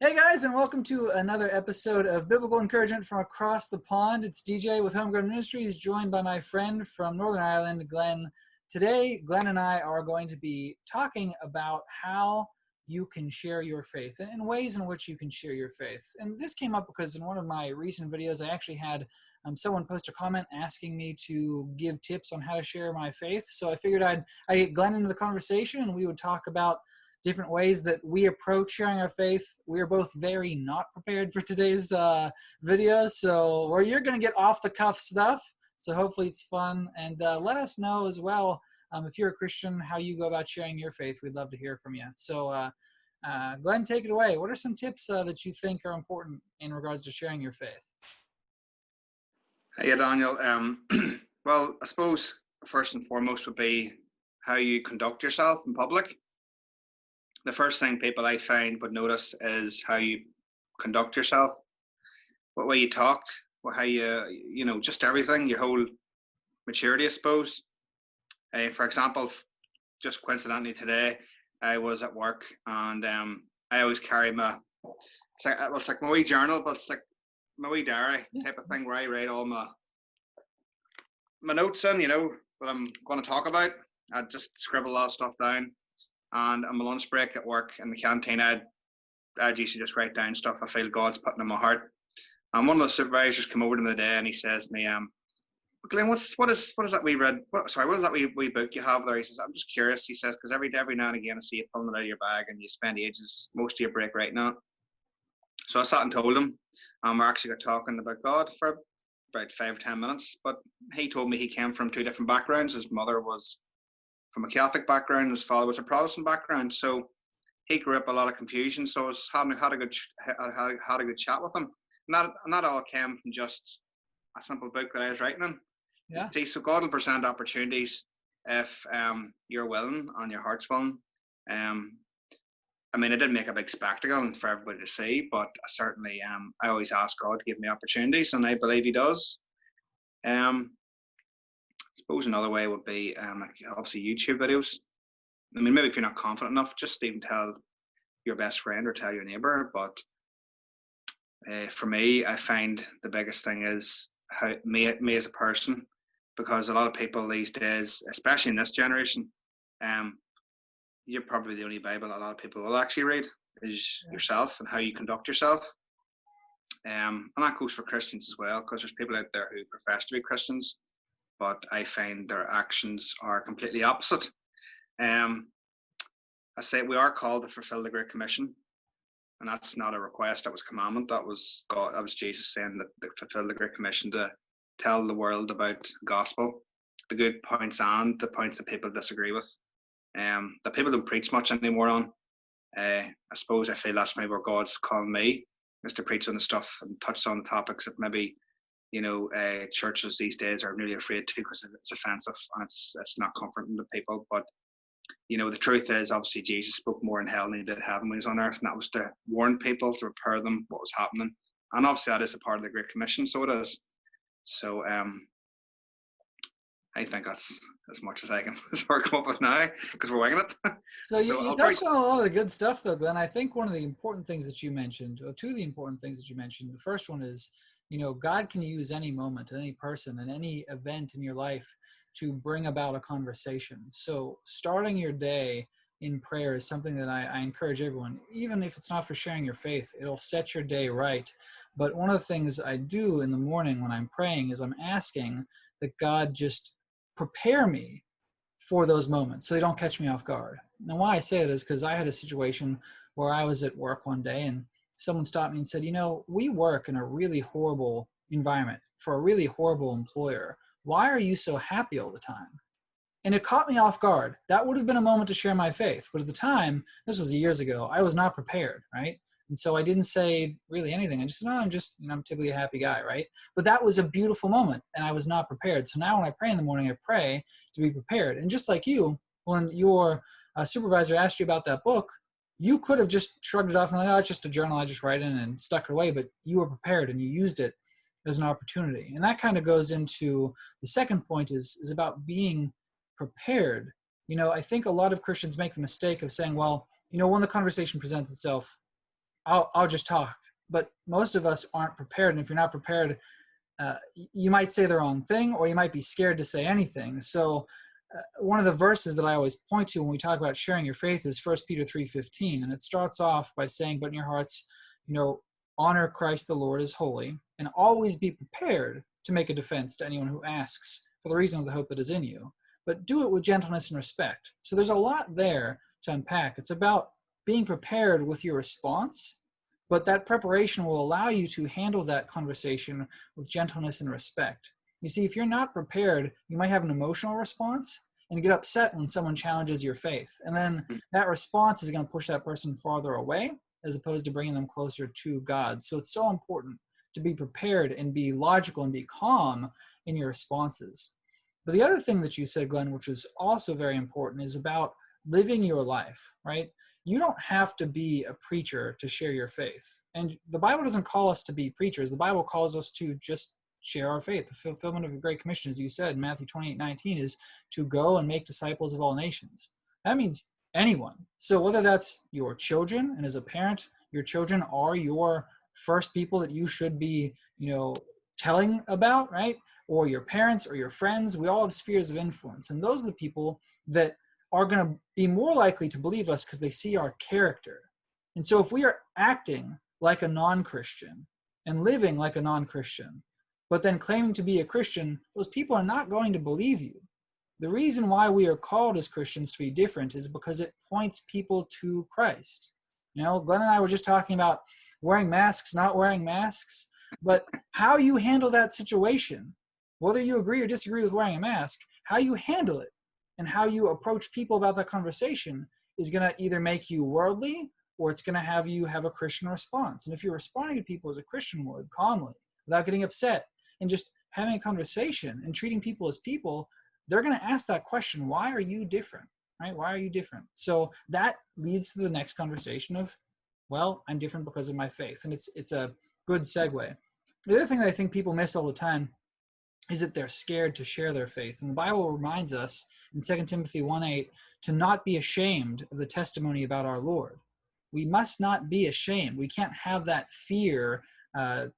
Hey guys, and welcome to another episode of Biblical Encouragement from Across the Pond. It's DJ with HomeGrown Ministries, joined by my friend from Northern Ireland, Glenn. Today, Glenn and I are going to be talking about how you can share your faith and ways in which you can share your faith. And this came up because in one of my recent videos, I actually had someone post a comment asking me to give tips on how to share my faith. So I figured I'd get Glenn into the conversation and we would talk about different ways that we approach sharing our faith. We are both very not prepared for today's video, so where you're going to get off the cuff stuff. So hopefully it's fun, and let us know as well if you're a Christian how you go about sharing your faith. We'd love to hear from you. So Glenn, take it away. What are some tips that you think are important in regards to sharing your faith? Hey, Daniel. Well, I suppose first and foremost would be how you conduct yourself in public. The first thing people I find would notice is how you conduct yourself, what way you talk, how you just everything, your whole maturity, I suppose. For example, just coincidentally today, I was at work and I always carry it's like my wee journal, but it's like my wee diary type of thing where I write all my notes in, what I'm going to talk about. I just scribble a lot of stuff down. And on my lunch break at work in the canteen, I'd usually just write down stuff I feel God's putting in my heart. And one of the supervisors came over to me today and he says to me, Glenn, what is that we read? What is that wee book you have there? He says, I'm just curious. He says, because every now and again I see you pulling it out of your bag and you spend most of your break writing on it. So I sat and told him, and we actually got talking about God for about 5 or 10 minutes. But he told me he came from 2 different backgrounds. His mother was from a Catholic background, his father was a Protestant background, so he grew up a lot of confusion. So I was had a good chat with him. And that all came from just a simple book that I was writing in. Yeah. See, so God will present opportunities if you're willing and your heart's willing. I didn't make a big spectacle for everybody to see, but I certainly I always ask God to give me opportunities, and I believe He does. I suppose another way would be obviously YouTube videos. Maybe if you're not confident enough, just even tell your best friend or tell your neighbor. But for me, I find the biggest thing is how me as a person, because a lot of people these days, especially in this generation, you're probably the only Bible a lot of people will actually read is yourself and how you conduct yourself. And that goes for Christians as well, because there's people out there who profess to be Christians, but I find their actions are completely opposite. I say we are called to fulfill the Great Commission, and that's not a request, that was a commandment. That was God, that was Jesus saying that fulfill the Great Commission, to tell the world about the gospel, the good points and the points that people disagree with, that people don't preach much anymore on. I suppose I feel that's maybe where God's calling me, is to preach on the stuff and touch on the topics that maybe churches these days are really afraid to, because it's offensive and it's not comforting to people. But the truth is, obviously Jesus spoke more in hell than he did heaven when he was on earth, and that was to warn people, to prepare them what was happening. And obviously that is a part of the Great Commission, so it is. So I think that's as much as I can come up with now, because we're winging it. So you touched on a lot of the good stuff though, Glenn. I think one of the important things that you mentioned, or 2 of the important things that you mentioned, the first one is, God can use any moment, any person, and any event in your life to bring about a conversation. So starting your day in prayer is something that I encourage everyone, even if it's not for sharing your faith, it'll set your day right. But one of the things I do in the morning when I'm praying is I'm asking that God just prepare me for those moments so they don't catch me off guard. Now, why I say it is because I had a situation where I was at work one day and someone stopped me and said, we work in a really horrible environment for a really horrible employer. Why are you so happy all the time? And it caught me off guard. That would have been a moment to share my faith. But at the time, this was years ago, I was not prepared, right? And so I didn't say really anything. I just said, I'm typically a happy guy, right? But that was a beautiful moment, and I was not prepared. So now when I pray in the morning, I pray to be prepared. And just like you, when your supervisor asked you about that book, you could have just shrugged it off and like, it's just a journal, I just write in, and stuck it away. But you were prepared and you used it as an opportunity. And that kind of goes into the second point is about being prepared. I think a lot of Christians make the mistake of saying, well, when the conversation presents itself, I'll just talk. But most of us aren't prepared. And if you're not prepared, you might say the wrong thing, or you might be scared to say anything. So one of the verses that I always point to when we talk about sharing your faith is 1 Peter 3:15. And it starts off by saying, but in your hearts, honor Christ the Lord as holy, and always be prepared to make a defense to anyone who asks for the reason of the hope that is in you. But do it with gentleness and respect. So there's a lot there to unpack. It's about being prepared with your response, but that preparation will allow you to handle that conversation with gentleness and respect. You see, if you're not prepared, you might have an emotional response and get upset when someone challenges your faith. And then that response is going to push that person farther away as opposed to bringing them closer to God. So it's so important to be prepared and be logical and be calm in your responses. But the other thing that you said, Glenn, which was also very important, is about living your life, right? You don't have to be a preacher to share your faith. And the Bible doesn't call us to be preachers. The Bible calls us to just share our faith. The fulfillment of the Great Commission, as you said, in Matthew 28:19, is to go and make disciples of all nations. That means anyone. So whether that's your children, and as a parent, your children are your first people that you should be, telling about, right? Or your parents or your friends, we all have spheres of influence. And those are the people that are going to be more likely to believe us because they see our character. And so if we are acting like a non-Christian and living like a non-Christian, but then claiming to be a Christian, those people are not going to believe you. The reason why we are called as Christians to be different is because it points people to Christ. Glenn and I were just talking about wearing masks, not wearing masks, but how you handle that situation, whether you agree or disagree with wearing a mask, how you handle it and how you approach people about that conversation is going to either make you worldly or it's going to have you have a Christian response. And if you're responding to people as a Christian would, calmly, without getting upset, and just having a conversation and treating people as people, they're going to ask that question, why are you different, right? Why are you different? So that leads to the next conversation of, well, I'm different because of my faith. And it's a good segue. The other thing that I think people miss all the time is that they're scared to share their faith. And the Bible reminds us in 2 Timothy 1:8 to not be ashamed of the testimony about our Lord. We must not be ashamed. We can't have that fear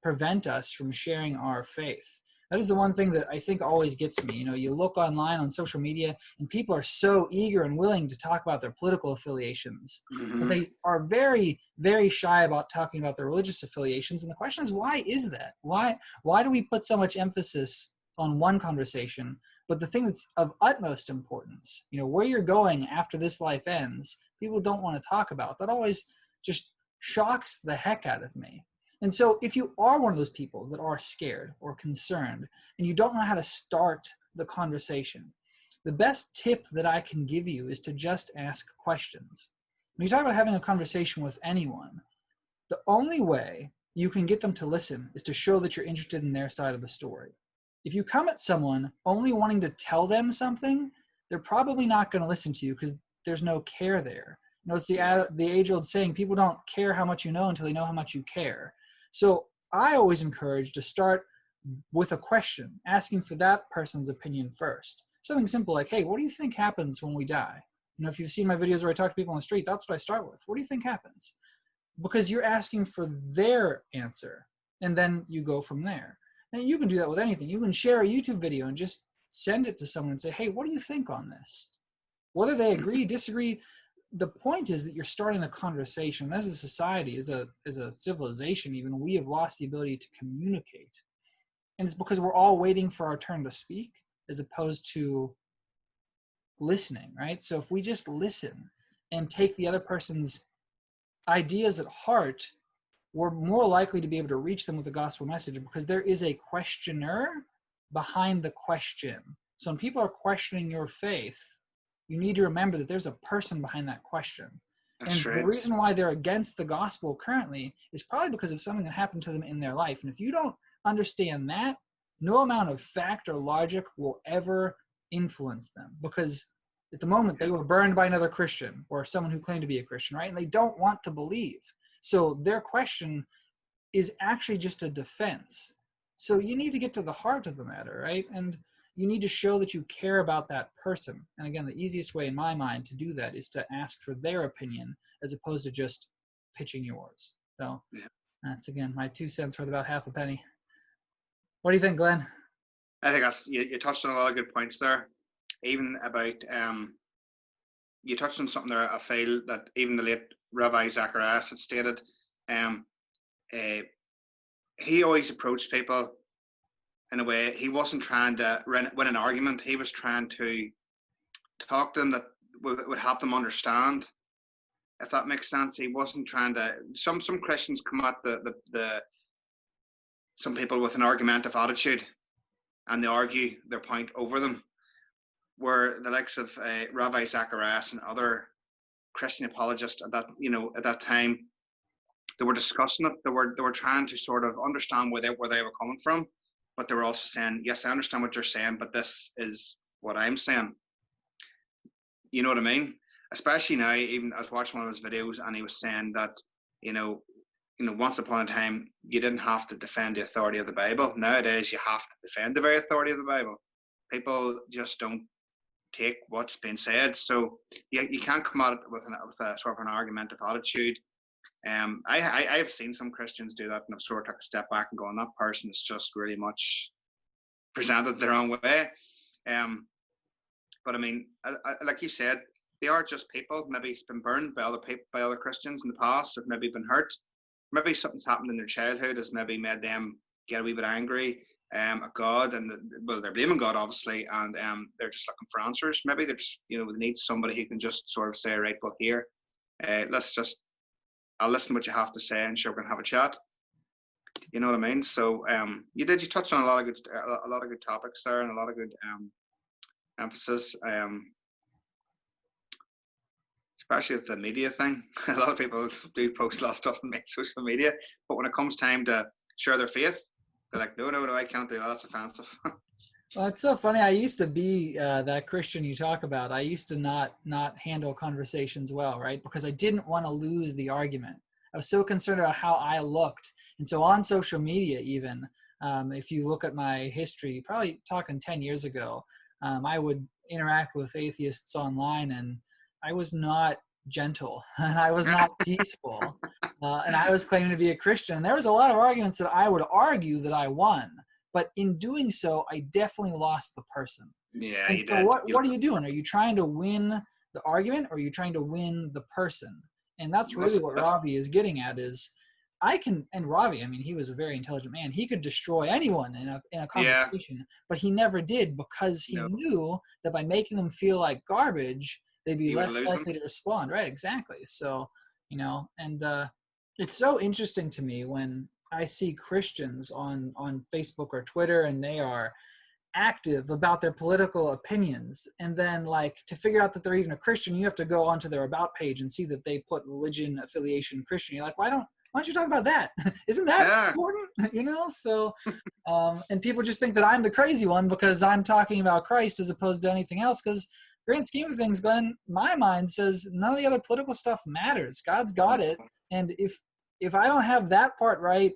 prevent us from sharing our faith. That is the one thing that I think always gets me. You look online on social media and people are so eager and willing to talk about their political affiliations, but they are very, very shy about talking about their religious affiliations. And the question is, why is that? Why do we put so much emphasis on one conversation, but the thing that's of utmost importance, where you're going after this life ends, people don't want to talk about? That always just shocks the heck out of me. And so if you are one of those people that are scared or concerned and you don't know how to start the conversation, the best tip that I can give you is to just ask questions. When you talk about having a conversation with anyone, the only way you can get them to listen is to show that you're interested in their side of the story. If you come at someone only wanting to tell them something, they're probably not going to listen to you because there's no care there. It's the age-old saying, people don't care how much you know until they know how much you care. So I always encourage to start with a question, asking for that person's opinion first. Something simple like, hey, what do you think happens when we die? If you've seen my videos where I talk to people on the street, that's what I start with. What do you think happens? Because you're asking for their answer, and then you go from there. And you can do that with anything. You can share a YouTube video and just send it to someone and say, hey, what do you think on this? Whether they agree, disagree, the point is that you're starting the conversation. As a society, as a civilization even, we have lost the ability to communicate. And it's because we're all waiting for our turn to speak as opposed to listening, right? So if we just listen and take the other person's ideas at heart, we're more likely to be able to reach them with the gospel message because there is a questioner behind the question. So when people are questioning your faith, you need to remember that there's a person behind that question. That's And right. the reason why they're against the gospel currently is probably because of something that happened to them in their life. And if you don't understand that, no amount of fact or logic will ever influence them, because at the moment they were burned by another Christian or someone who claimed to be a Christian, right? And they don't want to believe. So their question is actually just a defense. So you need to get to the heart of the matter, right? And you need to show that you care about that person. And again, the easiest way in my mind to do that is to ask for their opinion as opposed to just pitching yours. So Yeah. that's, again, my 2 cents worth about half a penny. What do you think, Glenn? I think that's you touched on a lot of good points there. Even about you touched on something there. I feel that even the late Ravi Zacharias had stated, um, uh, he always approached people in a way. He wasn't trying to win an argument. He was trying to talk to them that would help them understand. If that makes sense, he wasn't trying to. Some Christians come at the some people with an argumentative attitude, and they argue their point over them. Where the likes of Ravi Zacharias and other Christian apologists at that time, they were discussing it. They were trying to sort of understand where they were coming from, but they were also saying, yes, I understand what you're saying, but this is what I'm saying. You know what I mean? Especially now, even I was watching one of his videos, and he was saying that, once upon a time, you didn't have to defend the authority of the Bible. Nowadays, you have to defend the very authority of the Bible. People just don't take what's been said. So you can't come at it with a sort of an argumentative attitude. I've seen some Christians do that, and I've sort of took a step back and gone, that person is just really much presented their own way. But I mean, like you said, they are just people. Maybe it's been burned by other Christians in the past, have maybe been hurt. Maybe something's happened in their childhood has maybe made them get a wee bit angry at God, and they're blaming God, obviously, and they're just looking for answers. Maybe they're just, they need somebody who can just sort of say, right, well, here, I'll listen to what you have to say, and sure, we're gonna have a chat. You know what I mean? So you touched on a lot of good topics there, and a lot of good emphasis. Especially with the media thing. A lot of people do post a lot of stuff on social media, but when it comes time to share their faith, they're like, no, I can't do that. That's offensive. Well, it's so funny. I used to be that Christian you talk about. I used to not handle conversations well, right? Because I didn't want to lose the argument. I was so concerned about how I looked. And so on social media, even, if you look at my history, probably talking 10 years ago, I would interact with atheists online, and I was not gentle, and I was not peaceful, and I was claiming to be a Christian. And there was a lot of arguments that I would argue that I won. But in doing so, I definitely lost the person. Yeah, And you so did. what are you doing? Are you trying to win the argument, or are you trying to win the person? And that's really what Ravi is getting at is, and Ravi, I mean, he was a very intelligent man. He could destroy anyone in a conversation, but he never did, because he knew that by making them feel like garbage, they'd be less likely to respond. Right, exactly. So, and it's so interesting to me when I see Christians on Facebook or Twitter, and they are active about their political opinions, and then, like, to figure out that they're even a Christian, you have to go onto their about page and see that they put religion affiliation Christian. You're like, why don't you talk about that? Isn't that important? So and people just think that I'm the crazy one because I'm talking about Christ as opposed to anything else, because grand scheme of things, Glenn, my mind says none of the other political stuff matters. God's got it, and if I don't have that part right,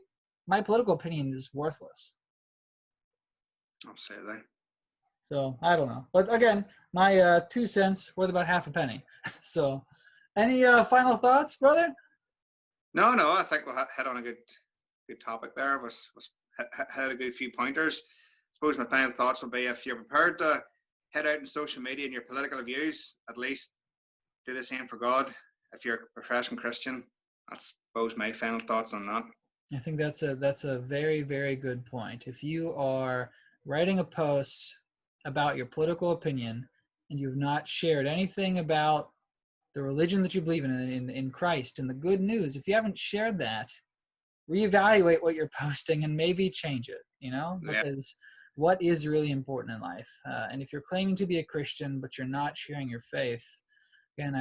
my political opinion is worthless. Absolutely. So I don't know, but again, my 2 cents worth about half a penny. So, any final thoughts, brother? No, I think we'll hit on a good topic there. Was had a good few pointers. I suppose my final thoughts will be, if you're prepared to head out in social media and your political views, at least do the same for God. If you're a professional Christian, that's, I suppose, my final thoughts on that. I think that's a very, very good point. If you are writing a post about your political opinion and you've not shared anything about the religion that you believe in Christ and the good news, if you haven't shared that, reevaluate what you're posting and maybe change it, because what is really important in life? And if you're claiming to be a Christian but you're not sharing your faith, again,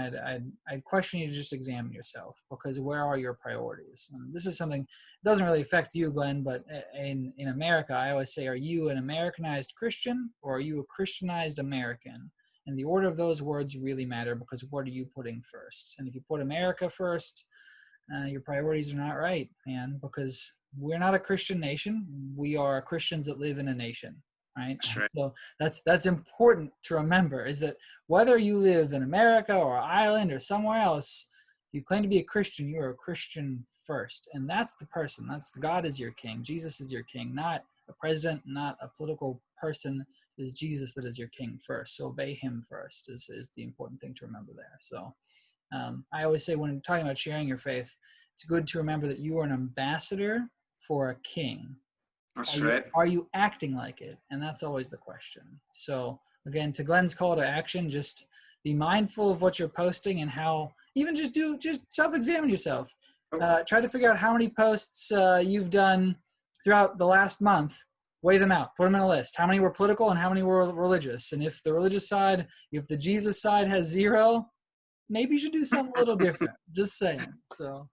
I'd question you to just examine yourself, because where are your priorities? And this is something that doesn't really affect you, Glenn, but in America, I always say, are you an Americanized Christian, or are you a Christianized American? And the order of those words really matter, because what are you putting first? And if you put America first, your priorities are not right, man, because we're not a Christian nation. We are Christians that live in a nation. Right? So that's important to remember, is that whether you live in America or Ireland or somewhere else, you claim to be a Christian, you are a Christian first. And that's the person. That's God is your king. Jesus is your king, not a president, not a political person. It is Jesus that is your king first. So obey him first is the important thing to remember there. So I always say when talking about sharing your faith, it's good to remember that you are an ambassador for a king. That's right. Are you acting like it? And that's always the question. So again, to Glenn's call to action, just be mindful of what you're posting and how, even just self-examine yourself. Try to figure out how many posts you've done throughout the last month. Weigh them out, put them in a list. How many were political and how many were religious? And if the religious side, if the Jesus side has 0, maybe you should do something a little different. Just saying. So,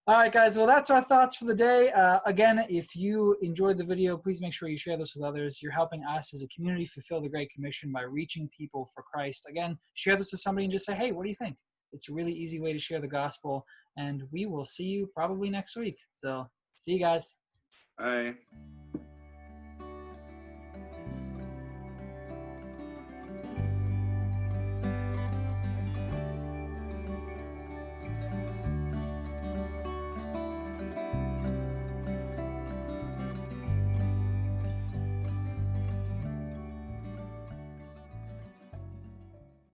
all right, guys. Well, that's our thoughts for the day. Again, if you enjoyed the video, please make sure you share this with others. You're helping us as a community fulfill the Great Commission by reaching people for Christ. Again, share this with somebody and just say, hey, what do you think? It's a really easy way to share the gospel. And we will see you probably next week. So see you guys. Bye.